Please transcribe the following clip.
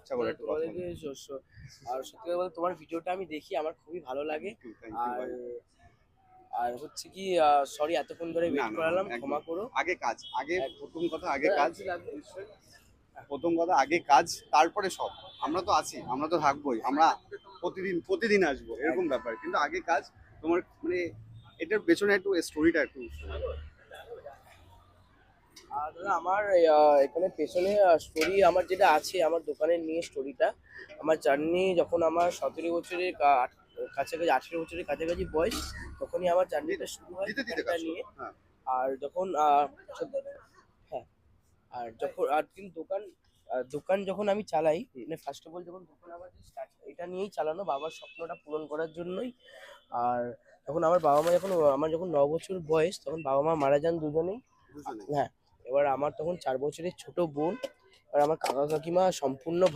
ইচ্ছা করে একটু কথা তোমাদেরকে আর সত্যি কথা বলতে তোমার ভিডিওটা আমি দেখি, আমার খুবই ভালো লাগে। থ্যাংক ইউ আর ভাই। আর হচ্ছে কি, সরি এতক্ষণ ধরে না ওয়েট না না করালাম, একদম ক্ষমা করো। আগে কাজ, আগে একদম। প্রথম কথা আগে কাজ, কিছু লাগবে? প্রথম কথা আগে কাজ, তারপরে সব। আমরা তো আছি, আমরা তো থাকবোই, আমরা প্রতিদিন প্রতিদিন আসবো এরকম একদম। ব্যাপার, কিন্তু আগে কাজ। তোমার মানে এটার পেছনে একটু স্টোরিটা একটু আর দাদা আমার এখানে পেছনে স্টোরি আমার যেটা আছে, আমার দোকানের নিয়ে স্টোরিটা, আমার জার্নি যখন আমার 17 বছরের কাছাকাছি, 18 বছরের কাছাকাছি বয়স, তখনই আমার জার্নিটা শুরু হয় দিতে দিতে দোকানটা কাজ নিয়ে। করো। হ্যাঁ আর যখন হ্যাঁ, আর যখন কিন্তু দোকান যখন আমি চালাই, মানে ফার্স্ট অফ অল যখন দোকান আমার স্টার্ট, এটা নিয়েই চালানো, বাবার স্বপ্নটা পূরণ করার জন্যই। আর তখন আমার বাবা মা যখন, আমার যখন 9 বছর বয়স, তখন বাবা মা মারা যান দুজনেই। দুজনে। হ্যাঁ, এবার আমার তখন 4 বছরের ছোট বোন, আর আমার কাকা কাকিমা সম্পূর্ণ